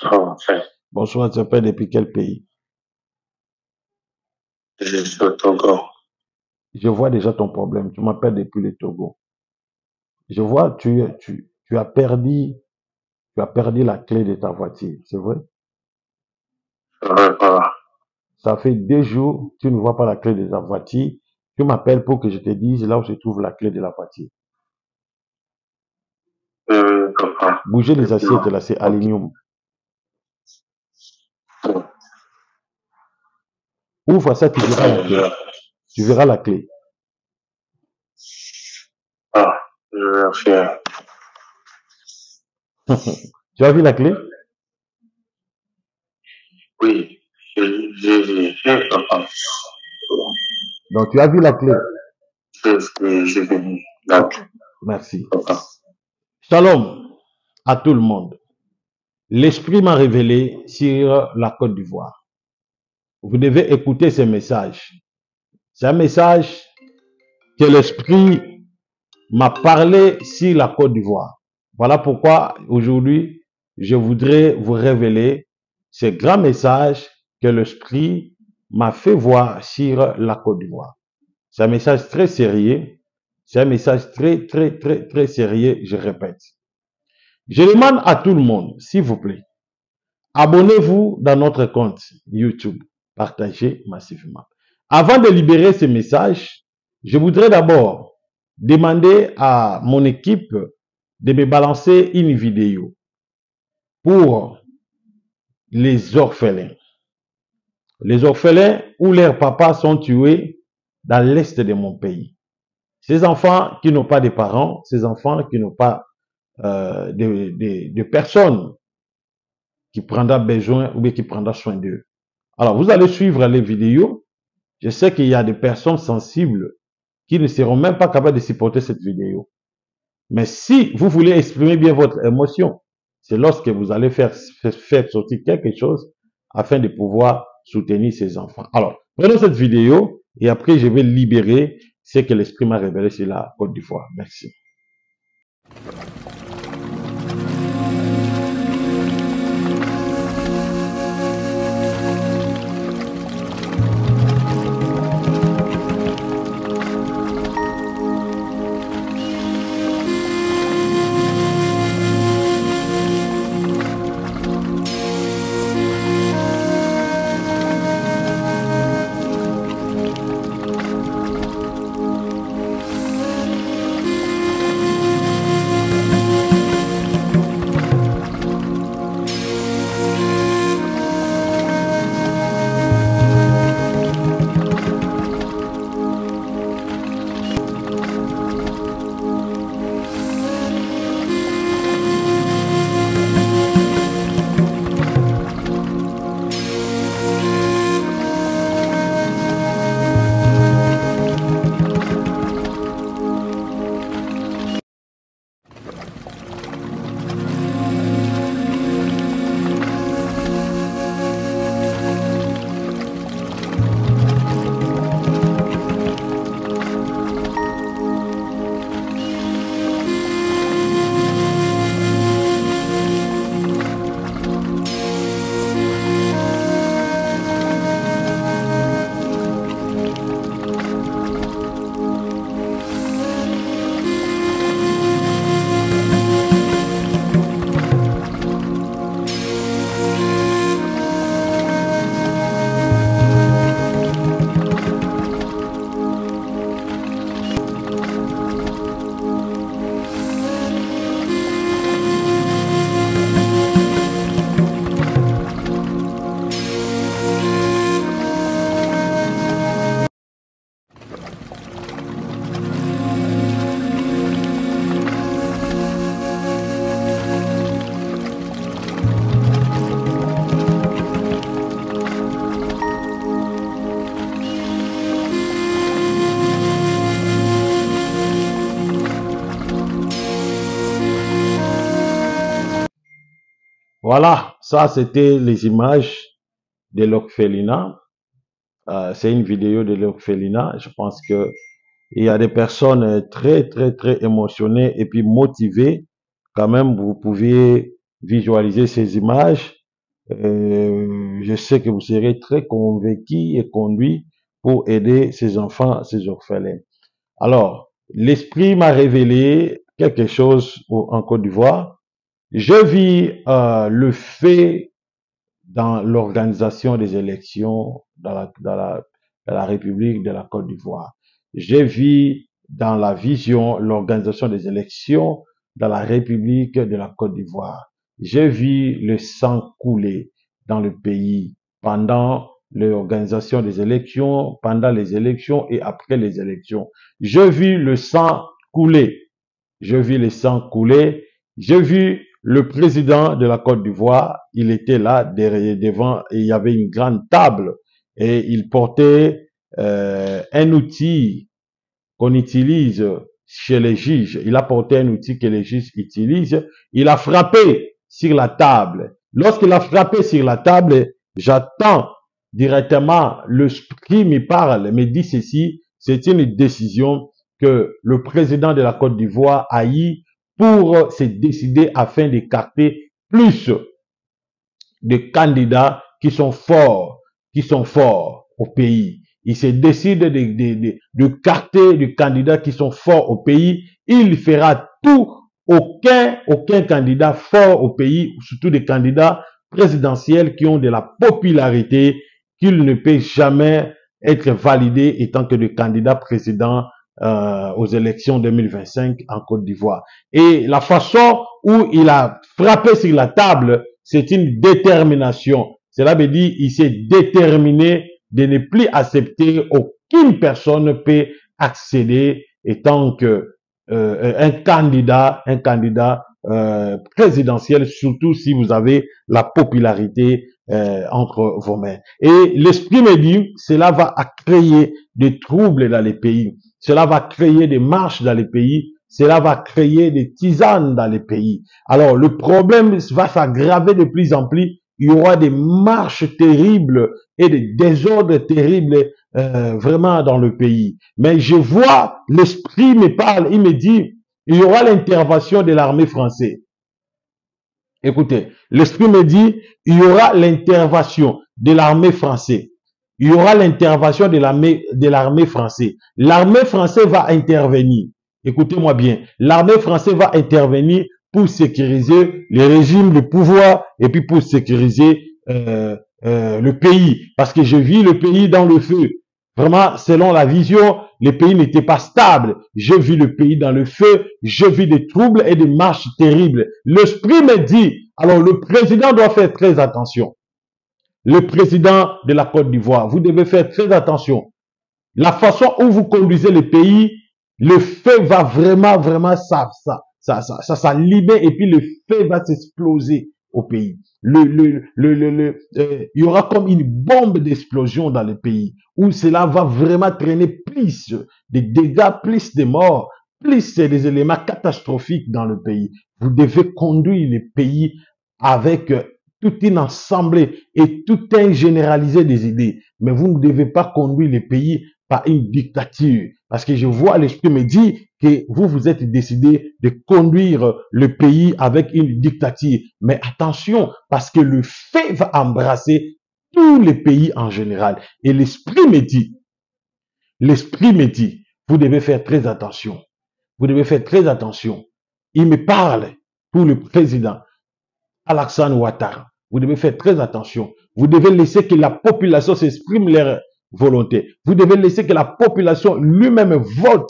Enfin, Bonsoir, tu appelles depuis quel pays? je suis au Togo. Je vois déjà ton problème. Tu m'appelles depuis le Togo. Je vois, tu as perdu la clé de ta voiture. C'est vrai? Voilà. Ça fait 2 jours, tu ne vois pas la clé de ta voiture. Tu m'appelles pour que je te dise là où se trouve la clé de la voiture. Papa. Bouger les assiettes Effectivement. là, c'est Ok. aluminium. Ouvre ça, tu verras la clé. Tu verras la clé. Ah, je vais faire. Tu as vu la clé? Oui, j'ai, papa. Donc, tu as vu la clé. C'est ce que je vais dire. Oh, D'accord, merci. papa. Shalom à tout le monde. L'Esprit m'a révélé sur la Côte d'Ivoire. Vous devez écouter ces messages. C'est un message que l'Esprit m'a parlé sur la Côte d'Ivoire. Voilà pourquoi aujourd'hui, je voudrais vous révéler ce grand message que l'Esprit m'a fait voir sur la Côte d'Ivoire. C'est un message très sérieux. C'est un message très, très, très, très sérieux, je répète. Je demande à tout le monde, s'il vous plaît, abonnez-vous dans notre compte YouTube. Partagez massivement. Avant de libérer ce message, je voudrais d'abord demander à mon équipe de me balancer une vidéo pour les orphelins. Les orphelins où leurs papas sont tués dans l'est de mon pays. Ces enfants qui n'ont pas de parents, ces enfants qui n'ont pas de personnes qui prendra besoin ou bien qui prendra soin d'eux. Alors, vous allez suivre les vidéos. Je sais qu'il y a des personnes sensibles qui ne seront même pas capables de supporter cette vidéo. Mais si vous voulez exprimer bien votre émotion, c'est lorsque vous allez faire sortir quelque chose afin de pouvoir soutenir ces enfants. Alors, prenons cette vidéo et après, je vais libérer ce que l'Esprit m'a révélé sur la Côte d'Ivoire. Merci. Voilà, ça c'était les images de l'orphelinat. C'est une vidéo de l'orphelinat. Je pense que il y a des personnes très, très, très émotionnées et puis motivées. Quand même, vous pouvez visualiser ces images. je sais que vous serez très convaincus et conduits pour aider ces enfants, ces orphelins. Alors, l'Esprit m'a révélé quelque chose en Côte d'Ivoire. Je vis le fait dans l'organisation des élections dans la République de la Côte d'Ivoire. J'ai vu dans la vision l'organisation des élections dans la République de la Côte d'Ivoire. J'ai vu le sang couler dans le pays pendant l'organisation des élections, pendant les élections et après les élections. J'ai vu le sang couler. J'ai vu le sang couler. J'ai vu le président de la Côte d'Ivoire, il était là derrière, devant, et il y avait une grande table et il portait un outil qu'on utilise chez les juges. Il a porté un outil que les juges utilisent. Il a frappé sur la table. Lorsqu'il a frappé sur la table, j'attends directement, l'esprit me parle, me dit ceci, c'est une décision que le président de la Côte d'Ivoire a eu pour se décider afin d'écarter plus de candidats qui sont forts au pays. Il se décide de carter des candidats qui sont forts au pays. Il fera tout. Aucun candidat fort au pays, surtout des candidats présidentiels qui ont de la popularité, qu'il ne peut jamais être validé étant que des candidats présidents aux élections 2025 en Côte d'Ivoire. Et la façon où il a frappé sur la table, c'est une détermination. Cela veut dire qu'il s'est déterminé de ne plus accepter aucune personne peut accéder étant que un candidat présidentiel, surtout si vous avez la popularité entre vos mains. Et l'esprit me dit, cela va créer des troubles dans les pays. Cela va créer des marches dans les pays. Cela va créer des tisanes dans les pays. Alors, le problème va s'aggraver de plus en plus. Il y aura des marches terribles et des désordres terribles vraiment dans le pays. Mais je vois, l'esprit me parle, il me dit, il y aura l'intervention de l'armée française. Écoutez, l'esprit me dit, il y aura l'intervention de l'armée française. Il y aura l'intervention de l'armée française. L'armée française va intervenir. Écoutez-moi bien. L'armée française va intervenir pour sécuriser les régimes de pouvoir et puis pour sécuriser le pays. Parce que je vis le pays dans le feu. Vraiment, selon la vision, le pays n'était pas stable. Je vis le pays dans le feu. Je vis des troubles et des marches terribles. L'esprit me dit, alors le président doit faire très attention. Le président de la Côte d'Ivoire, vous devez faire très attention. La façon où vous conduisez le pays, le feu va vraiment s'allumer et puis le feu va s'exploser au pays. Il y aura comme une bombe d'explosion dans le pays où cela va vraiment traîner plus de dégâts, plus de morts, plus des éléments catastrophiques dans le pays. Vous devez conduire le pays avec toute une assemblée et tout un généralisé des idées. Mais vous ne devez pas conduire le pays par une dictature. Parce que je vois, l'esprit me dit que vous vous êtes décidé de conduire le pays avec une dictature. Mais attention, parce que le fait va embrasser tous les pays en général. Et l'esprit me dit, vous devez faire très attention. Vous devez faire très attention. Il me parle pour le président Alassane Ouattara. Vous devez faire très attention. Vous devez laisser que la population s'exprime leur volonté. Vous devez laisser que la population lui-même vote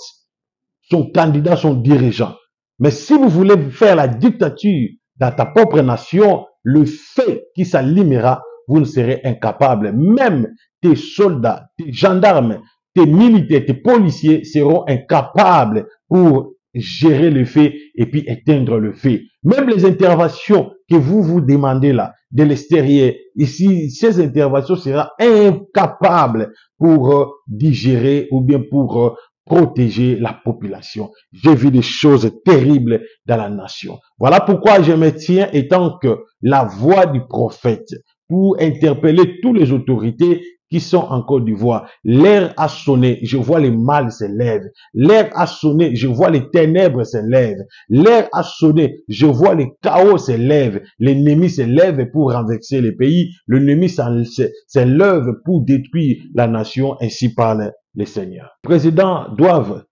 son candidat, son dirigeant. Mais si vous voulez faire la dictature dans ta propre nation, le fait qui s'allumera, vous ne serez incapable. Même tes soldats, tes gendarmes, tes militaires, tes policiers seront incapables pour gérer le feu et puis éteindre le feu. Même les interventions que vous demandez là, de l'extérieur, ici, ces interventions seront incapables pour digérer ou bien pour protéger la population. J'ai vu des choses terribles dans la nation. Voilà pourquoi je me tiens étant que la voix du prophète pour interpeller toutes les autorités qui sont en Côte d'Ivoire. L'heure a sonné, je vois les mâles se lèvent. L'heure a sonné, je vois les ténèbres se lèvent. L'heure a sonné, je vois les chaos se lèvent. L'ennemi se lève pour renverser les pays. L'ennemi se lève pour détruire la nation, ainsi parle le Seigneur. Les présidents doivent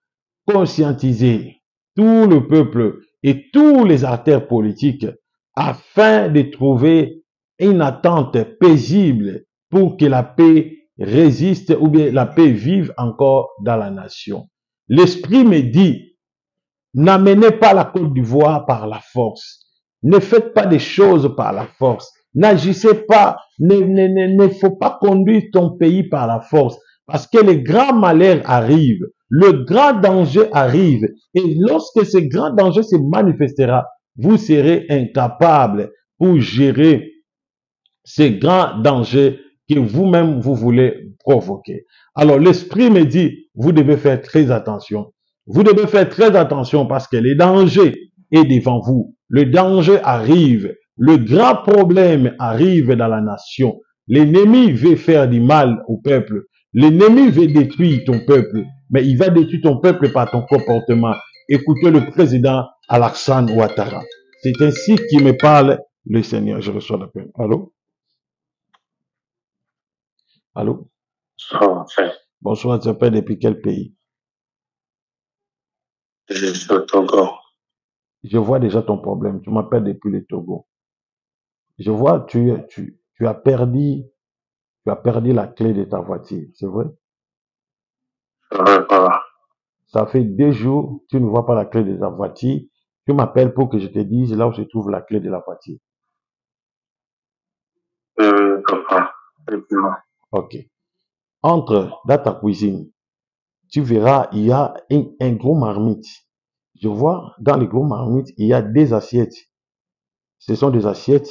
conscientiser tout le peuple et tous les acteurs politiques afin de trouver une attente paisible pour que la paix résiste ou bien la paix vive encore dans la nation. L'Esprit me dit, n'amenez pas la Côte d'Ivoire par la force. Ne faites pas des choses par la force. N'agissez pas, ne faut pas conduire ton pays par la force. Parce que le grand malheur arrive, le grand danger arrive. Et lorsque ce grand danger se manifestera, vous serez incapable pour gérer ces grands dangers que vous-même vous voulez provoquer. Alors l'Esprit me dit, vous devez faire très attention. Vous devez faire très attention parce que le danger est devant vous. Le danger arrive. Le grand problème arrive dans la nation. L'ennemi veut faire du mal au peuple. L'ennemi veut détruire ton peuple. Mais il va détruire ton peuple par ton comportement. Écoutez le président Alassane Ouattara. C'est ainsi qu'il me parle le Seigneur. Je reçois l'appel. Allô? Allô? Enfin, Bonsoir, tu appelles depuis quel pays? je suis au Togo. Je vois déjà ton problème. Tu m'appelles depuis le Togo. Je vois, tu as perdu la clé de ta voiture. C'est vrai? Voilà. Ça fait 2 jours, tu ne vois pas la clé de ta voiture. Tu m'appelles pour que je te dise là où se trouve la clé de la voiture. Papa. Effectivement. Ok. Entre dans ta cuisine. Tu verras, il y a un gros marmite. Je vois, dans les gros marmites, il y a des assiettes. Ce sont des assiettes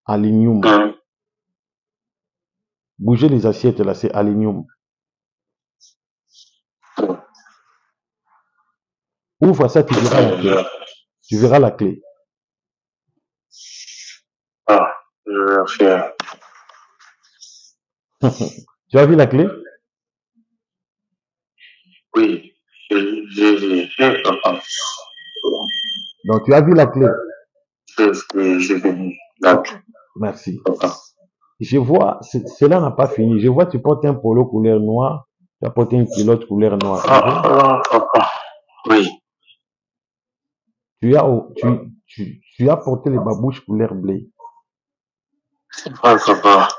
aluminium. Bougez les assiettes là, c'est aluminium. Ouvre ça, tu verras la clé. Tu verras la clé. Ah, je vais faire. Tu as vu la clé? Oui, j'ai fait, papa. Donc, tu as vu la clé. C'est ce que je vais dire. D'accord, Merci. papa. Je vois, cela n'a pas fini. Je vois, tu portes un polo couleur noire. Tu as porté une culotte couleur noire. Ah, papa. Oui. Tu as porté les babouches couleur blé. C'est pas papa.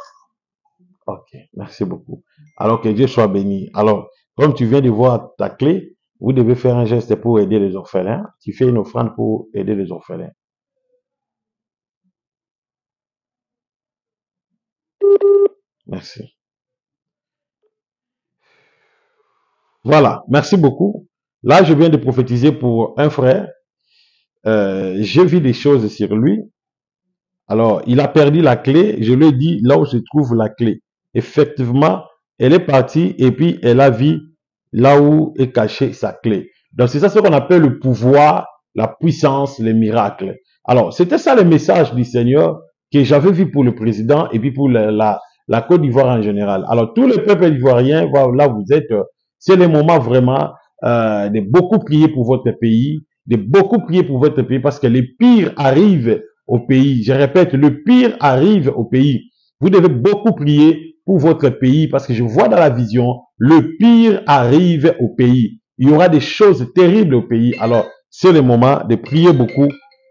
Ok, merci beaucoup. Alors que Dieu soit béni. Alors, comme tu viens de voir ta clé, vous devez faire un geste pour aider les orphelins. Tu fais une offrande pour aider les orphelins. Merci. Voilà, merci beaucoup. Là, je viens de prophétiser pour un frère. J'ai vu des choses sur lui. Alors, il a perdu la clé. Je lui ai dit là où se trouve la clé. Effectivement, elle est partie et puis elle a vu là où est cachée sa clé. Donc, c'est ça ce qu'on appelle le pouvoir, la puissance, les miracles. Alors, c'était ça le message du Seigneur que j'avais vu pour le président et puis pour la Côte d'Ivoire en général. Alors, tous les peuples ivoiriens, là vous êtes, c'est le moment vraiment de beaucoup prier pour votre pays, de beaucoup prier pour votre pays parce que les pires arrivent au pays. Je répète, le pire arrive au pays. Vous devez beaucoup prier pour votre pays parce que je vois dans la vision, le pire arrive au pays. Il y aura des choses terribles au pays. Alors, c'est le moment de prier beaucoup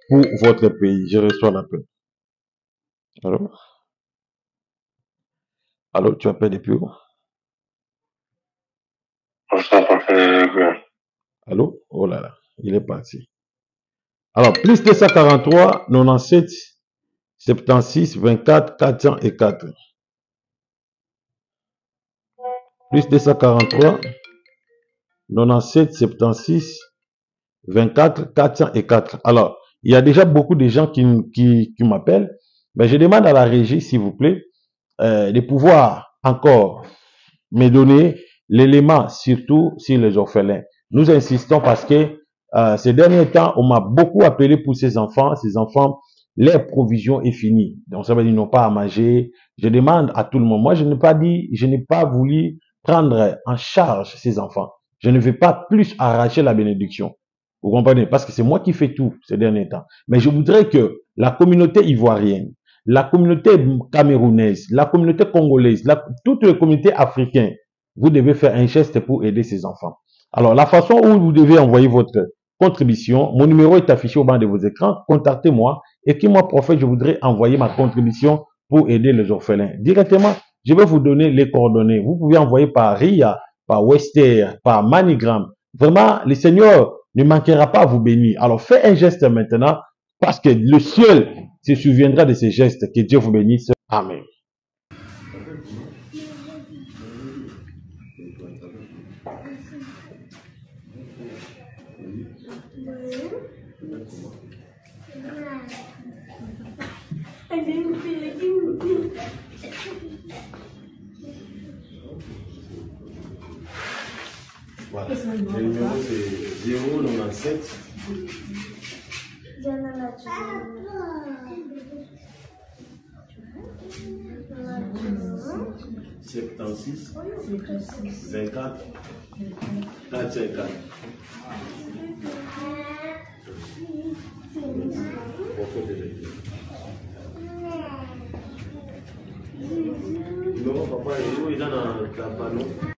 pour votre pays. Je reçois l'appel. Allô? Allô, tu appelles depuis où? Allô? Oh là là, il est parti. Alors, plus 243, 97, 76, 24, 404. Plus 243, 97, 76, 24, 404. Alors, il y a déjà beaucoup de gens qui m'appellent. Mais je demande à la régie, s'il vous plaît, de pouvoir encore me donner l'élément, surtout sur les orphelins. Nous insistons parce que ces derniers temps, on m'a beaucoup appelé pour ces enfants leur provision est finie. Donc, ça veut dire qu'ils n'ont pas à manger. Je demande à tout le monde. Moi, je n'ai pas voulu prendre en charge ces enfants. Je ne vais pas plus arracher la bénédiction. Vous comprenez? Parce que c'est moi qui fais tout ces derniers temps. Mais je voudrais que la communauté ivoirienne, la communauté camerounaise, la communauté congolaise, toutes les communautés africaines, vous devez faire un geste pour aider ces enfants. Alors, la façon où vous devez envoyer votre contribution, mon numéro est affiché au bas de vos écrans. Contactez-moi. Écris-moi, prophète, je voudrais envoyer ma contribution pour aider les orphelins. Directement, je vais vous donner les coordonnées. Vous pouvez envoyer par RIA, par Wester, par Manigram. Vraiment, le Seigneur ne manquera pas à vous bénir. Alors, faites un geste maintenant parce que le ciel se souviendra de ces gestes. Que Dieu vous bénisse. Amen. Voilà. Le numéro c'est 097 76 24 454. Non, papa, il est dans la panneau.